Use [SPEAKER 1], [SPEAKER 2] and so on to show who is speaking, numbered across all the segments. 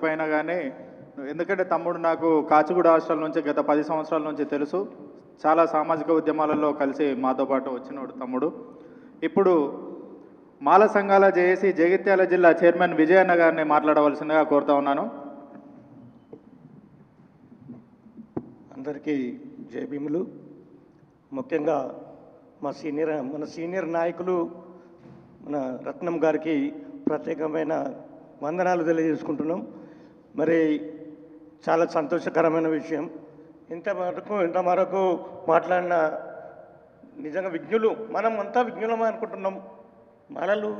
[SPEAKER 1] చెప్పకపోయినా కానీ, ఎందుకంటే తమ్ముడు నాకు కాచిగూడ హాస్టల్ నుంచి గత 10 సంవత్సరాల నుంచి తెలుసు. చాలా సామాజిక ఉద్యమాలలో కలిసి మాతో పాటు వచ్చినోడు తమ్ముడు. ఇప్పుడు మాల సంఘాల జేఏసీ జగిత్యాల జిల్లా చైర్మన్ విజయన్న గారిని మాట్లాడవలసిందిగా కోరుతా ఉన్నాను.
[SPEAKER 2] అందరికీ జై భీములు. ముఖ్యంగా మన సీనియర్ నాయకులు మన రత్నం గారికి ప్రత్యేకమైన వందనాలు తెలియజేసుకుంటున్నాం. మరి చాలా సంతోషకరమైన విషయం. ఇంతవరకు మాట్లాడిన నిజంగా విజ్ఞులు, మనం అంతా విజ్ఞులమే అనుకుంటున్నాం. మనలు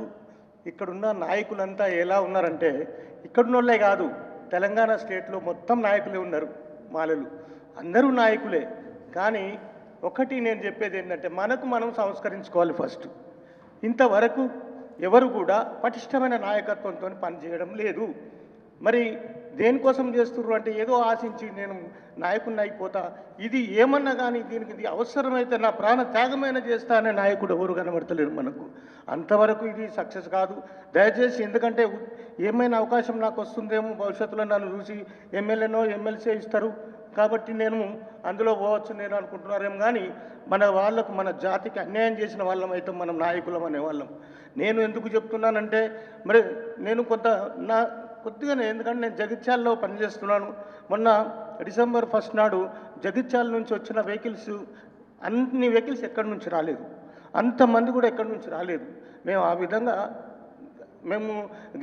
[SPEAKER 2] ఇక్కడున్న నాయకులంతా ఎలా ఉన్నారంటే, ఇక్కడున్న వాళ్ళే కాదు, తెలంగాణ స్టేట్లో మొత్తం నాయకులే ఉన్నారు. మాలలు అందరూ నాయకులే. కానీ ఒకటి నేను చెప్పేది ఏంటంటే, మనకు మనం సంస్కరించుకోవాలి ఫస్ట్. ఇంతవరకు ఎవరు కూడా పటిష్టమైన నాయకత్వంతో పనిచేయడం లేదు. మరి దేనికోసం చేస్తున్నారు అంటే, ఏదో ఆశించి నేను నాయకుడిని అయిపోతా, ఇది ఏమన్నా కానీ దీనికి ఇది అవసరమైతే నా ప్రాణ త్యాగమైన చేస్తా అనే నాయకుడు ఎవరు కనబడతలేరు మనకు. అంతవరకు ఇది సక్సెస్ కాదు. దయచేసి, ఎందుకంటే ఏమైనా అవకాశం నాకు వస్తుందేమో భవిష్యత్తులో నన్ను చూసి ఎమ్మెల్యేనో ఎమ్మెల్సీ ఇస్తారు కాబట్టి నేను అందులో పోవచ్చు నేను అనుకుంటున్నారేమో. కానీ మన వాళ్ళకు, మన జాతికి అన్యాయం చేసిన వాళ్ళం అయితే మనం నాయకులం అనేవాళ్ళం. నేను ఎందుకు చెప్తున్నానంటే, మరి నేను కొద్దిగానే, ఎందుకంటే నేను జగిత్యాలలో పనిచేస్తున్నాను. మొన్న డిసెంబర్ 1 నాడు జగిత్యాల నుంచి వచ్చిన వెహికల్స్, అన్ని వెహికల్స్ ఎక్కడి నుంచి రాలేదు, అంతమంది కూడా ఎక్కడి నుంచి రాలేదు. మేము ఆ విధంగా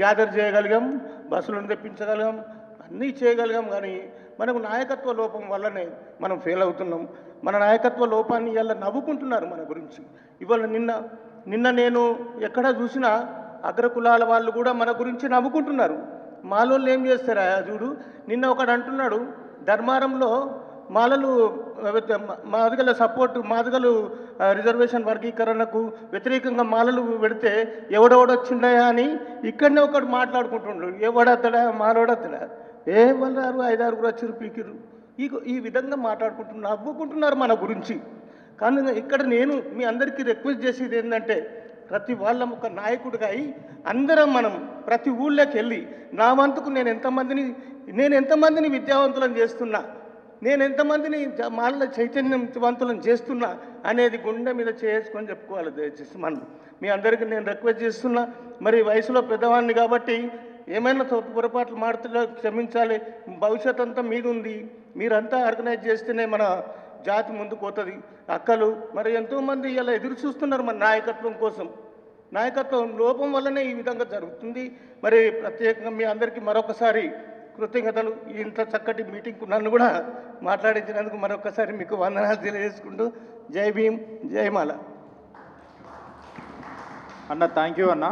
[SPEAKER 2] గ్యాదర్ చేయగలిగాం, బస్సులను తెప్పించగలిగాం, అన్నీ చేయగలిగాం. కానీ మనకు నాయకత్వ లోపం వల్లనే మనం ఫెయిల్ అవుతున్నాం. మన నాయకత్వ లోపాన్ని ఇలా నవ్వుకుంటున్నారు మన గురించి. ఇవాళ నిన్న నేను ఎక్కడ చూసినా అగ్రకులాల వాళ్ళు కూడా మన గురించి నవ్వుకుంటున్నారు. మాలోళ్ళు ఏం చేస్తారా చూడు, నిన్న ఒకడు అంటున్నాడు, ధర్మారంలో మాలలు మాదిగల సపోర్టు, మాదిగలు రిజర్వేషన్ వర్గీకరణకు వ్యతిరేకంగా మాలలు పెడితే ఎవడెవడొచ్చిండయా అని ఇక్కడనే ఒకడు మాట్లాడుకుంటుండ్రు. ఎవడత్తడా మాలోడత్తడా, వాళ్ళు 5-6 వచ్చారు పీకిరు, ఈ విధంగా నవ్వుకుంటున్నారు మన గురించి. కానీ ఇక్కడ నేను మీ అందరికీ రిక్వెస్ట్ చేసేది ఏంటంటే, ప్రతి వాళ్ళం ఒక నాయకుడిగా అయి అందరం మనం ప్రతి ఊళ్ళోకి వెళ్ళి నా వంతుకు నేను ఎంతమందిని విద్యావంతులను చేస్తున్నా, నేను ఎంతమందిని మాల చైతన్యవంతులను చేస్తున్నా అనేది గుండె మీద చేసుకొని చెప్పుకోవాలి. దయచేసి మీ అందరికీ నేను రిక్వెస్ట్ చేస్తున్నా. మరి వయసులో పెద్దవాడిని కాబట్టి ఏమైనా పొరపాట్లు మాడుతున్నా క్షమించాలి. భవిష్యత్ అంతా మీద ఉంది. మీరంతా ఆర్గనైజ్ చేస్తేనే మన జాతి ముందుకు పోతుంది. అక్కలు మరి ఎంతోమంది ఇలా ఎదురు చూస్తున్నారు మన నాయకత్వం కోసం. నాయకత్వం లోపం వల్లనే ఈ విధంగా జరుగుతుంది. మరి ప్రత్యేకంగా మీ అందరికీ మరొకసారి కృతజ్ఞతలు. ఇంత చక్కటి మీటింగ్కు నన్ను కూడా మాట్లాడించినందుకు మరొకసారి మీకు వందనాలు తెలియజేసుకుంటూ జై భీమ్, జై మాల.
[SPEAKER 1] అన్న థ్యాంక్ యూ అన్న.